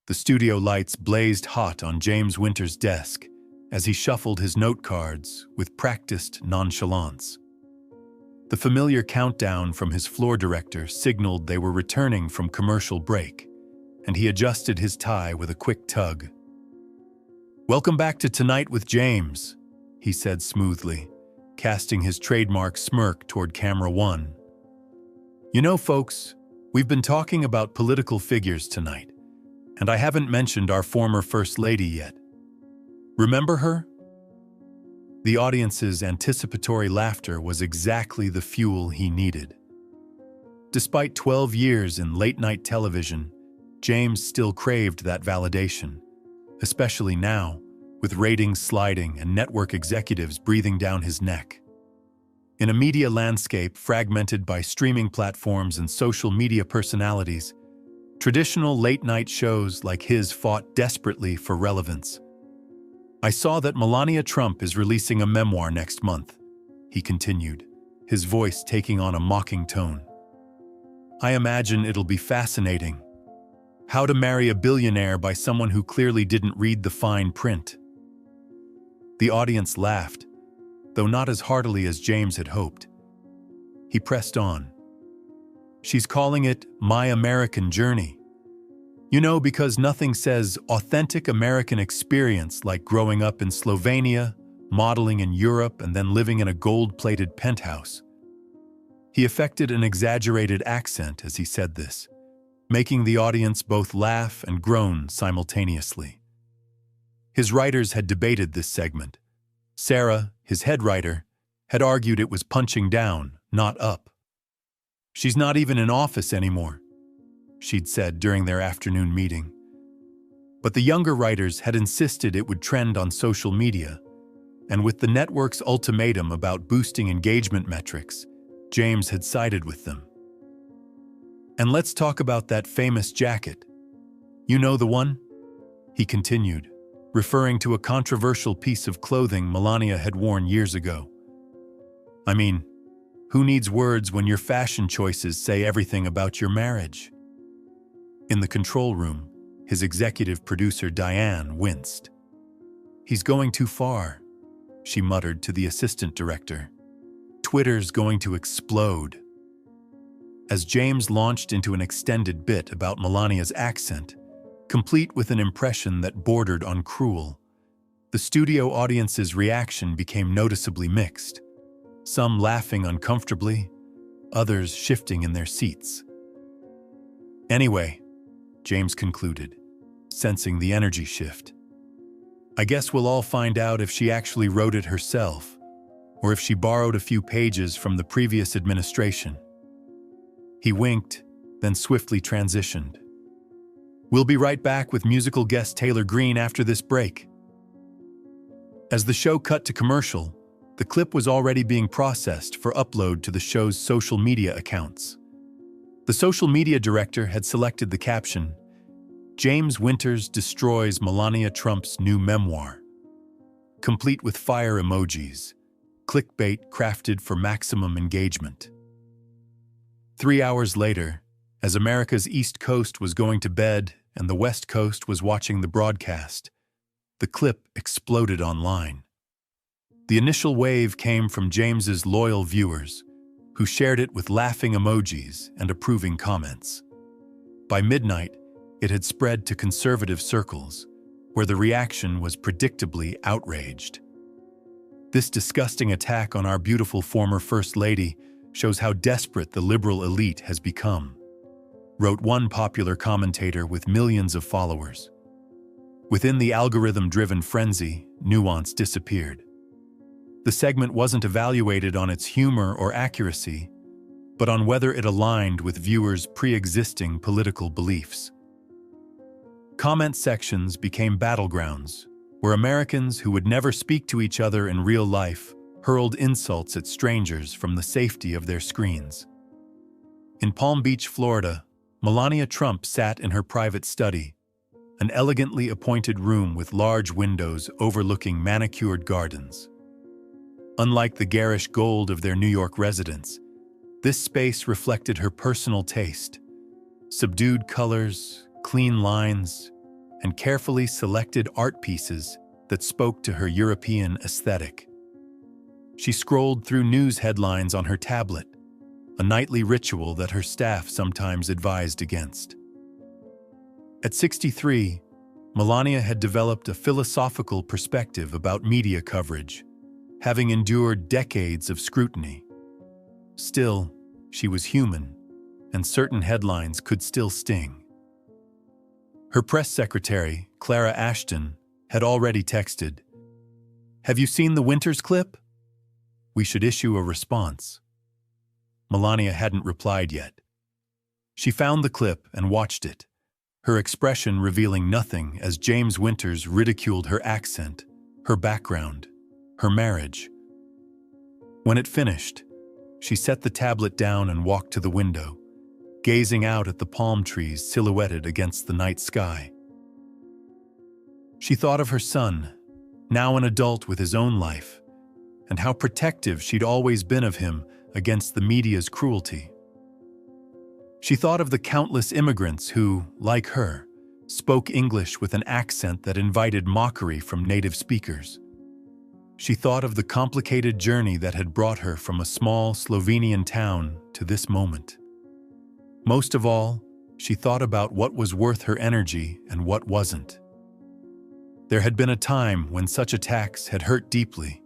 The studio lights blazed hot on James Winter's desk as he shuffled his note cards with practiced nonchalance. The familiar countdown from his floor director signaled they were returning from commercial break, and he adjusted his tie with a quick tug. "Welcome back to Tonight with James," he said smoothly, casting his trademark smirk toward camera one. "You know, folks, we've been talking about political figures tonight, and I haven't mentioned our former First Lady yet. Remember her?" The audience's anticipatory laughter was exactly the fuel he needed. Despite 12 years in late-night television, James still craved that validation, especially now, with ratings sliding and network executives breathing down his neck. In a media landscape fragmented by streaming platforms and social media personalities, traditional late-night shows like his fought desperately for relevance. "I saw that Melania Trump is releasing a memoir next month," he continued, his voice taking on a mocking tone. "I imagine it'll be fascinating. How to marry a billionaire by someone who clearly didn't read the fine print." The audience laughed, though not as heartily as James had hoped. He pressed on. "She's calling it My American Journey. You know, because nothing says authentic American experience like growing up in Slovenia, modeling in Europe, and then living in a gold-plated penthouse." He affected an exaggerated accent as he said this, making the audience both laugh and groan simultaneously. His writers had debated this segment. Sarah, his head writer, had argued it was punching down, not up. "She's not even in office anymore," she'd said during their afternoon meeting. But the younger writers had insisted it would trend on social media, and with the network's ultimatum about boosting engagement metrics, James had sided with them. "And let's talk about that famous jacket. You know the one?" he continued, referring to a controversial piece of clothing Melania had worn years ago. "I mean, who needs words when your fashion choices say everything about your marriage?" In the control room, his executive producer Diane winced. "He's going too far," she muttered to the assistant director. "Twitter's going to explode." As James launched into an extended bit about Melania's accent, complete with an impression that bordered on cruel, the studio audience's reaction became noticeably mixed, some laughing uncomfortably, others shifting in their seats. "Anyway," James concluded, sensing the energy shift, "I guess we'll all find out if she actually wrote it herself, or if she borrowed a few pages from the previous administration." He winked, then swiftly transitioned. "We'll be right back with musical guest Taylor Green after this break." As the show cut to commercial, the clip was already being processed for upload to the show's social media accounts. The social media director had selected the caption, "James Winters destroys Melania Trump's new memoir," complete with fire emojis, clickbait crafted for maximum engagement. 3 hours later, as America's East Coast was going to bed and the West Coast was watching the broadcast, the clip exploded online. The initial wave came from James's loyal viewers, who shared it with laughing emojis and approving comments. By midnight, it had spread to conservative circles, where the reaction was predictably outraged. "This disgusting attack on our beautiful former First Lady shows how desperate the liberal elite has become," wrote one popular commentator with millions of followers. Within the algorithm-driven frenzy, nuance disappeared. The segment wasn't evaluated on its humor or accuracy, but on whether it aligned with viewers' pre-existing political beliefs. Comment sections became battlegrounds, where Americans who would never speak to each other in real life hurled insults at strangers from the safety of their screens. In Palm Beach, Florida, Melania Trump sat in her private study, an elegantly appointed room with large windows overlooking manicured gardens. Unlike the garish gold of their New York residence, this space reflected her personal taste: subdued colors, clean lines, and carefully selected art pieces that spoke to her European aesthetic. She scrolled through news headlines on her tablet, a nightly ritual that her staff sometimes advised against. At 63, Melania had developed a philosophical perspective about media coverage, having endured decades of scrutiny. Still, she was human, and certain headlines could still sting. Her press secretary, Clara Ashton, had already texted, "Have you seen the Winters clip? We should issue a response." Melania hadn't replied yet. She found the clip and watched it, her expression revealing nothing as James Winters ridiculed her accent, her background, her marriage. When it finished, she set the tablet down and walked to the window, gazing out at the palm trees silhouetted against the night sky. She thought of her son, now an adult with his own life, and how protective she'd always been of him against the media's cruelty. She thought of the countless immigrants who, like her, spoke English with an accent that invited mockery from native speakers. She thought of the complicated journey that had brought her from a small Slovenian town to this moment. Most of all, she thought about what was worth her energy and what wasn't. There had been a time when such attacks had hurt deeply,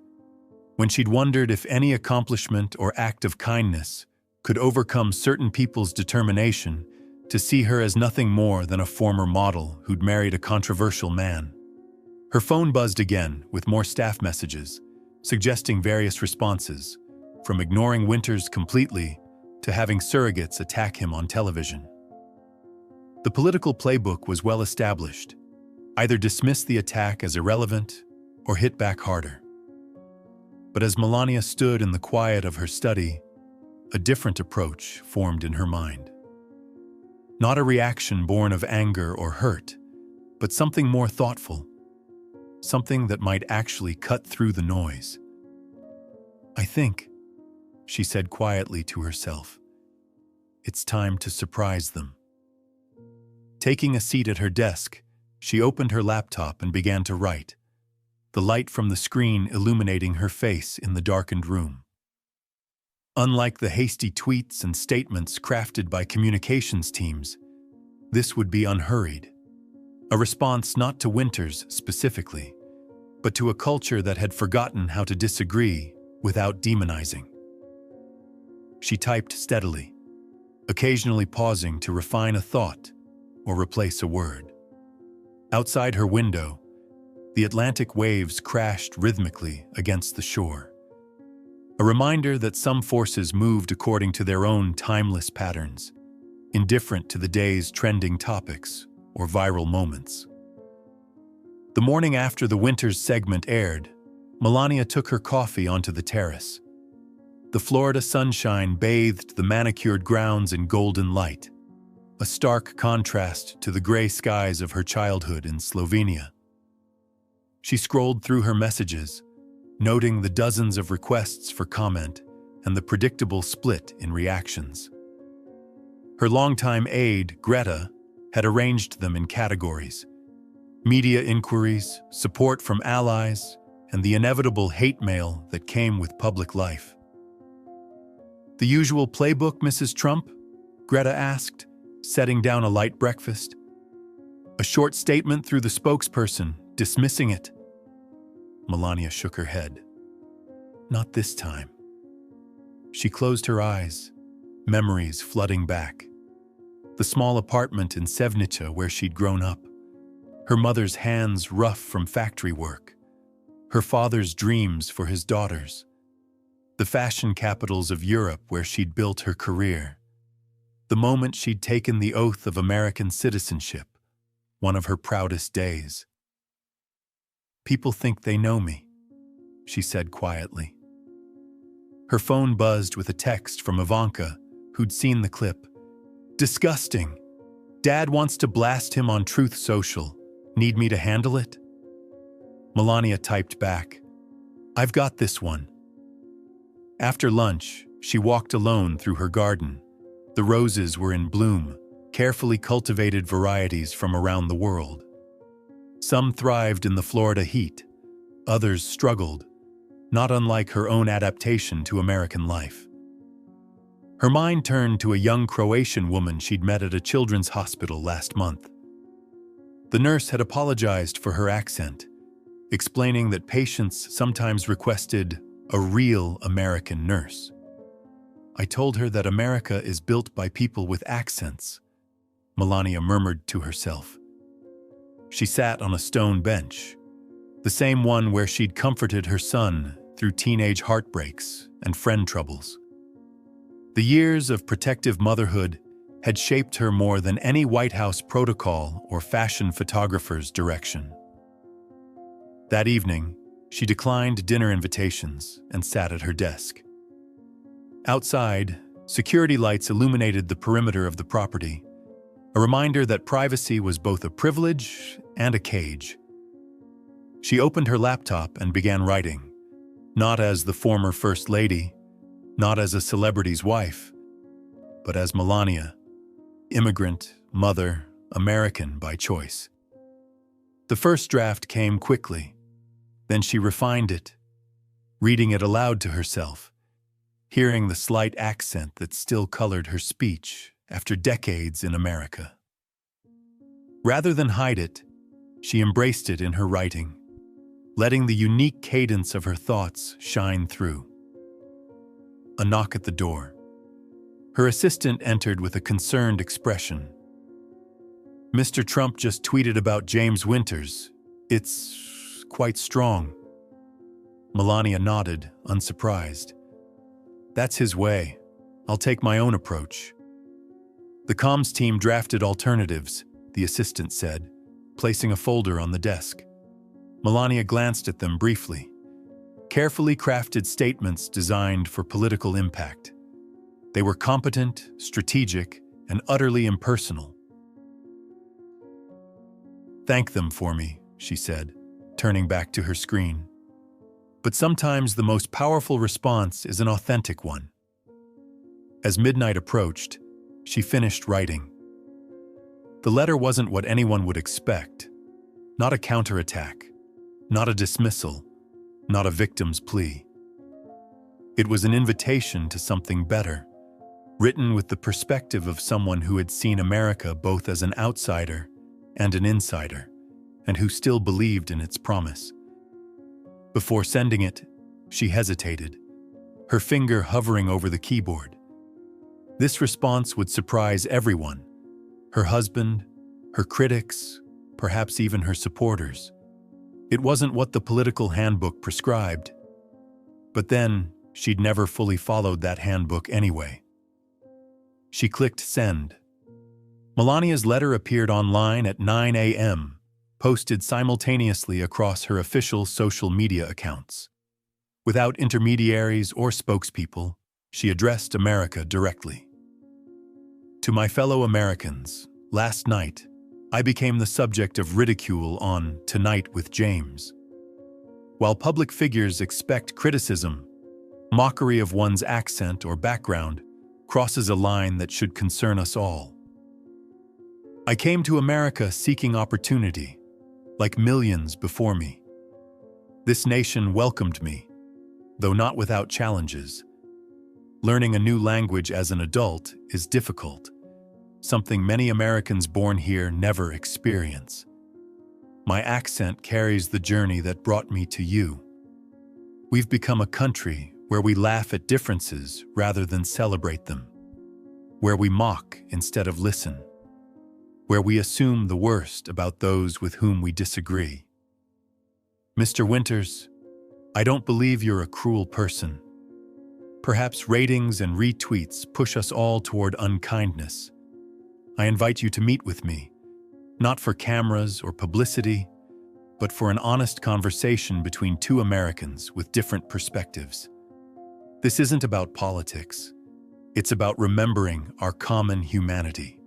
when she'd wondered if any accomplishment or act of kindness could overcome certain people's determination to see her as nothing more than a former model who'd married a controversial man. Her phone buzzed again with more staff messages, suggesting various responses, from ignoring Winters completely to having surrogates attack him on television. The political playbook was well established: either dismiss the attack as irrelevant or hit back harder. But as Melania stood in the quiet of her study, a different approach formed in her mind. Not a reaction born of anger or hurt, but something more thoughtful, something that might actually cut through the noise. "I think," she said quietly to herself, "it's time to surprise them." Taking a seat at her desk, she opened her laptop and began to write, the light from the screen illuminating her face in the darkened room. Unlike the hasty tweets and statements crafted by communications teams, this would be unhurried, a response not to Winters specifically, but to a culture that had forgotten how to disagree without demonizing. She typed steadily, occasionally pausing to refine a thought or replace a word. Outside her window, the Atlantic waves crashed rhythmically against the shore, a reminder that some forces moved according to their own timeless patterns, indifferent to the day's trending topics or viral moments. The morning after the Winters segment aired, Melania took her coffee onto the terrace. The Florida sunshine bathed the manicured grounds in golden light, a stark contrast to the gray skies of her childhood in Slovenia. She scrolled through her messages, noting the dozens of requests for comment and the predictable split in reactions. Her longtime aide, Greta, had arranged them in categories: media inquiries, support from allies, and the inevitable hate mail that came with public life. "The usual playbook, Mrs. Trump?" Greta asked, setting down a light breakfast. A short statement through the spokesperson, dismissing it. Melania shook her head. Not this time. She closed her eyes, memories flooding back. The small apartment in Sevnica where she'd grown up. Her mother's hands rough from factory work. Her father's dreams for his daughters. The fashion capitals of Europe where she'd built her career. The moment she'd taken the oath of American citizenship, one of her proudest days. "People think they know me," she said quietly. Her phone buzzed with a text from Ivanka, who'd seen the clip. "Disgusting. Dad wants to blast him on Truth Social. Need me to handle it?" Melania typed back, "I've got this one." After lunch, she walked alone through her garden. The roses were in bloom, carefully cultivated varieties from around the world. Some thrived in the Florida heat, others struggled, not unlike her own adaptation to American life. Her mind turned to a young Croatian woman she'd met at a children's hospital last month. The nurse had apologized for her accent, explaining that patients sometimes requested a real American nurse. "I told her that America is built by people with accents," Melania murmured to herself. She sat on a stone bench, the same one where she'd comforted her son through teenage heartbreaks and friend troubles. The years of protective motherhood had shaped her more than any White House protocol or fashion photographer's direction. That evening, she declined dinner invitations and sat at her desk. Outside, security lights illuminated the perimeter of the property, a reminder that privacy was both a privilege and a cage. She opened her laptop and began writing, not as the former First Lady, not as a celebrity's wife, but as Melania, immigrant, mother, American by choice. The first draft came quickly. Then she refined it, reading it aloud to herself, hearing the slight accent that still colored her speech after decades in America. Rather than hide it, she embraced it in her writing, letting the unique cadence of her thoughts shine through. A knock at the door. Her assistant entered with a concerned expression. "Mr. Trump just tweeted about James Winters. It's quite strong." Melania nodded, unsurprised. "That's his way. I'll take my own approach." "The comms team drafted alternatives," the assistant said, placing a folder on the desk. Melania glanced at them briefly. Carefully crafted statements designed for political impact. They were competent, strategic, and utterly impersonal. "Thank them for me," she said, turning back to her screen. But sometimes the most powerful response is an authentic one. As midnight approached, she finished writing. The letter wasn't what anyone would expect. Not a counterattack, not a dismissal, not a victim's plea. It was an invitation to something better, written with the perspective of someone who had seen America both as an outsider and an insider, and who still believed in its promise. Before sending it, she hesitated, her finger hovering over the keyboard. This response would surprise everyone, her husband, her critics, perhaps even her supporters. It wasn't what the political handbook prescribed. But then, she'd never fully followed that handbook anyway. She clicked send. Melania's letter appeared online at 9 a.m., posted simultaneously across her official social media accounts. Without intermediaries or spokespeople, she addressed America directly. "To my fellow Americans, last night, I became the subject of ridicule on Tonight with James. While public figures expect criticism, mockery of one's accent or background crosses a line that should concern us all. I came to America seeking opportunity, like millions before me. This nation welcomed me, though not without challenges. Learning a new language as an adult is difficult, something many Americans born here never experience. My accent carries the journey that brought me to you. We've become a country where we laugh at differences rather than celebrate them, where we mock instead of listen, where we assume the worst about those with whom we disagree. Mr. Winters, I don't believe you're a cruel person. Perhaps ratings and retweets push us all toward unkindness. I invite you to meet with me, not for cameras or publicity, but for an honest conversation between two Americans with different perspectives. This isn't about politics. It's about remembering our common humanity.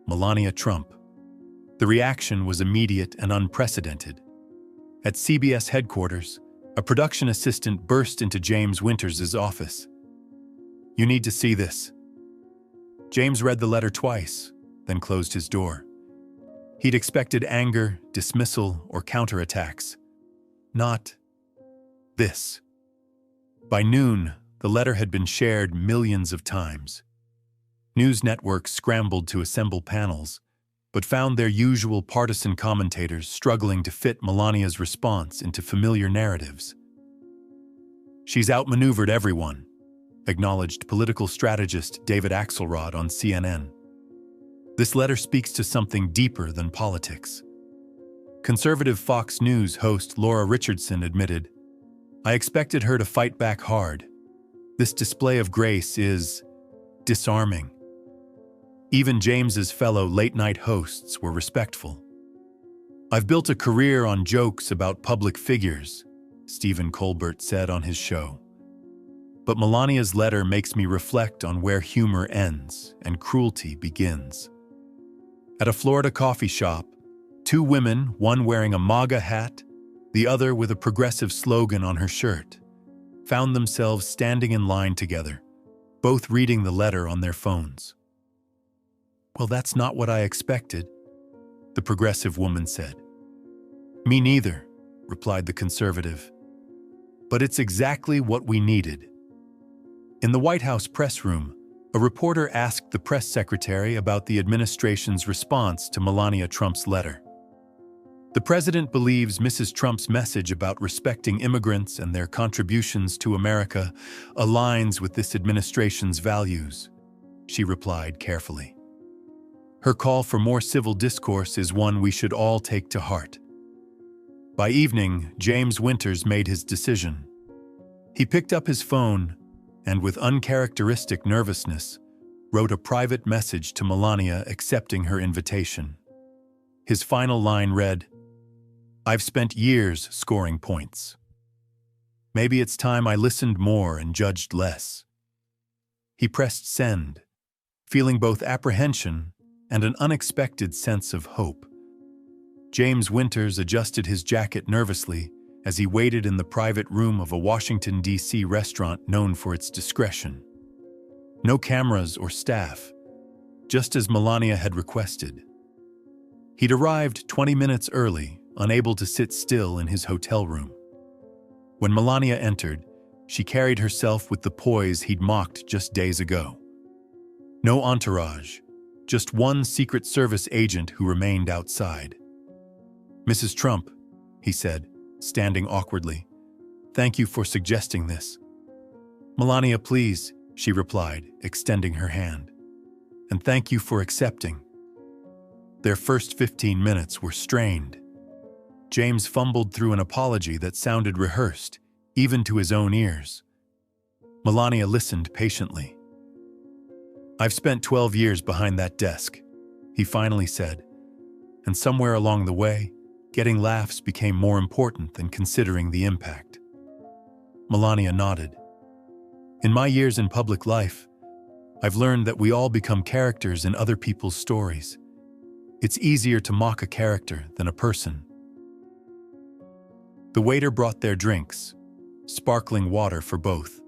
Melania Trump." The reaction was immediate and unprecedented. At CBS headquarters, a production assistant burst into James Winters' office. "You need to see this." James read the letter twice, then closed his door. He'd expected anger, dismissal, or counterattacks. Not this. By noon, the letter had been shared millions of times. News networks scrambled to assemble panels, but found their usual partisan commentators struggling to fit Melania's response into familiar narratives. "She's outmaneuvered everyone," acknowledged political strategist David Axelrod on CNN. "This letter speaks to something deeper than politics." Conservative Fox News host Laura Richardson admitted, "I expected her to fight back hard. This display of grace is disarming." Even James's fellow late-night hosts were respectful. "I've built a career on jokes about public figures," Stephen Colbert said on his show. "But Melania's letter makes me reflect on where humor ends and cruelty begins." At a Florida coffee shop, two women, one wearing a MAGA hat, the other with a progressive slogan on her shirt, found themselves standing in line together, both reading the letter on their phones. "Well, that's not what I expected," the progressive woman said. "Me neither," replied the conservative. "But it's exactly what we needed." In the White House press room, a reporter asked the press secretary about the administration's response to Melania Trump's letter. "The president believes Mrs. Trump's message about respecting immigrants and their contributions to America aligns with this administration's values," she replied carefully. "Her call for more civil discourse is one we should all take to heart." By evening, James Winters made his decision. He picked up his phone and, with uncharacteristic nervousness, wrote a private message to Melania accepting her invitation. His final line read, "I've spent years scoring points. Maybe it's time I listened more and judged less." He pressed send, feeling both apprehension and an unexpected sense of hope. James Winters adjusted his jacket nervously as he waited in the private room of a Washington, D.C. restaurant known for its discretion. No cameras or staff, just as Melania had requested. He'd arrived 20 minutes early, unable to sit still in his hotel room. When Melania entered, she carried herself with the poise he'd mocked just days ago. No entourage, just one Secret Service agent who remained outside. "Mrs. Trump," he said, standing awkwardly, "thank you for suggesting this." "Melania, please," she replied, extending her hand. "And thank you for accepting." Their first 15 minutes were strained. James fumbled through an apology that sounded rehearsed, even to his own ears. Melania listened patiently. "I've spent 12 years behind that desk," he finally said, and somewhere along the way, getting laughs became more important than considering the impact. Melania nodded. "In my years in public life, I've learned that we all become characters in other people's stories. It's easier to mock a character than a person." The waiter brought their drinks, sparkling water for both,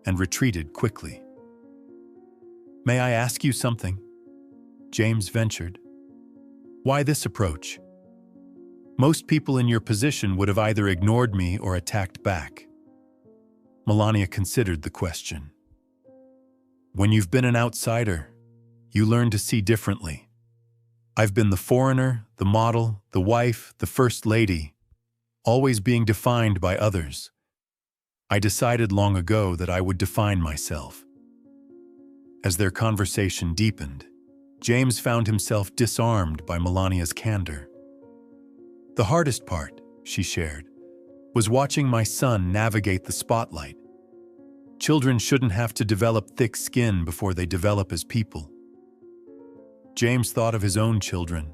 and retreated quickly. "May I ask you something?" James ventured. "Why this approach? Most people in your position would have either ignored me or attacked back." Melania considered the question. "When you've been an outsider, you learn to see differently. I've been the foreigner, the model, the wife, the First Lady, always being defined by others. I decided long ago that I would define myself." As their conversation deepened, James found himself disarmed by Melania's candor. "The hardest part," she shared, "was watching my son navigate the spotlight. Children shouldn't have to develop thick skin before they develop as people." James thought of his own children,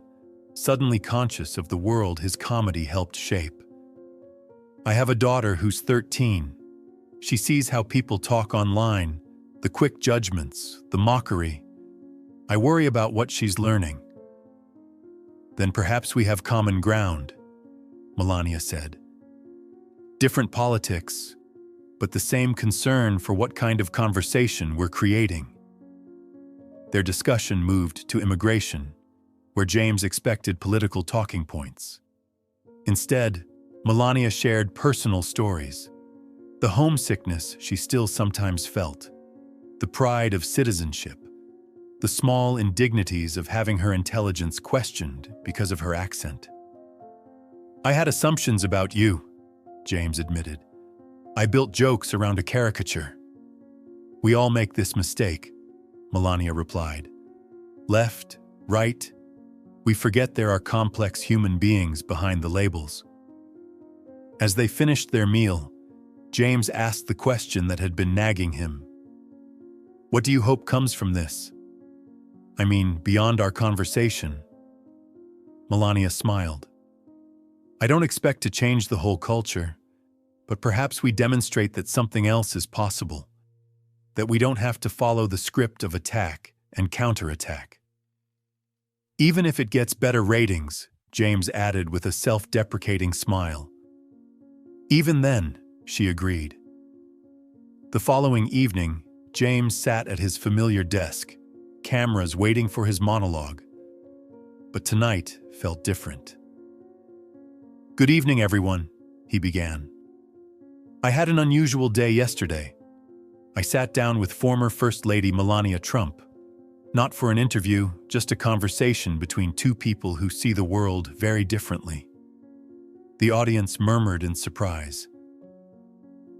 suddenly conscious of the world his comedy helped shape. "I have a daughter who's 13. She sees how people talk online, the quick judgments, the mockery. I worry about what she's learning." "Then perhaps we have common ground," Melania said. "Different politics, but the same concern for what kind of conversation we're creating." Their discussion moved to immigration, where James expected political talking points. Instead, Melania shared personal stories. The homesickness she still sometimes felt, the pride of citizenship, the small indignities of having her intelligence questioned because of her accent. "I had assumptions about you," James admitted. "I built jokes around a caricature." "We all make this mistake," Melania replied. "Left, right, we forget there are complex human beings behind the labels." As they finished their meal, James asked the question that had been nagging him. "What do you hope comes from this? I mean, beyond our conversation?" Melania smiled. "I don't expect to change the whole culture, but perhaps we demonstrate that something else is possible, that we don't have to follow the script of attack and counterattack." "Even if it gets better ratings," James added with a self-deprecating smile. "Even then," she agreed. The following evening, James sat at his familiar desk, cameras waiting for his monologue. But tonight felt different. "Good evening, everyone," he began. "I had an unusual day yesterday. I sat down with former First Lady Melania Trump. Not for an interview, just a conversation between two people who see the world very differently." The audience murmured in surprise.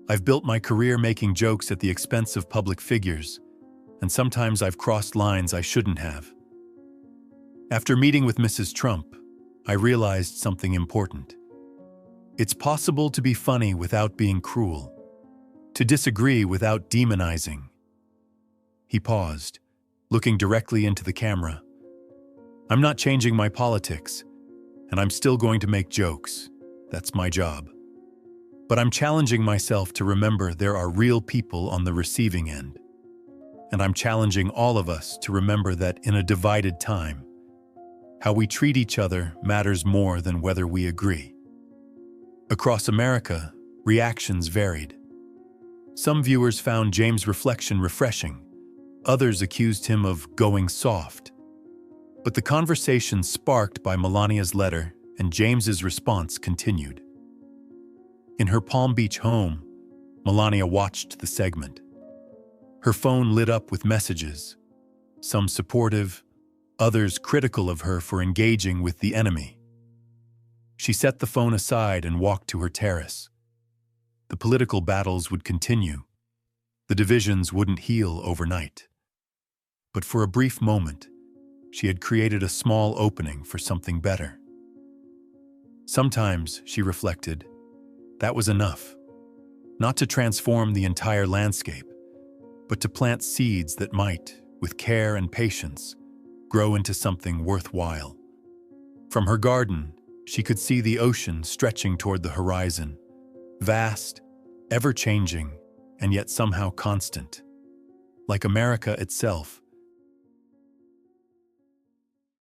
"I've built my career making jokes at the expense of public figures, and sometimes I've crossed lines I shouldn't have. After meeting with Mrs. Trump, I realized something important. It's possible to be funny without being cruel, to disagree without demonizing." He paused, looking directly into the camera. "I'm not changing my politics, and I'm still going to make jokes. That's my job. But I'm challenging myself to remember there are real people on the receiving end. And I'm challenging all of us to remember that in a divided time, how we treat each other matters more than whether we agree." Across America, reactions varied. Some viewers found James' reflection refreshing. Others accused him of going soft. But the conversation sparked by Melania's letter and James's response continued. In her Palm Beach home, Melania watched the segment. Her phone lit up with messages, some supportive, others critical of her for engaging with the enemy. She set the phone aside and walked to her terrace. The political battles would continue. The divisions wouldn't heal overnight. But for a brief moment, she had created a small opening for something better. Sometimes, she reflected, that was enough. Not to transform the entire landscape, but to plant seeds that might, with care and patience, grow into something worthwhile. From her garden, she could see the ocean stretching toward the horizon, vast, ever-changing, and yet somehow constant. Like America itself,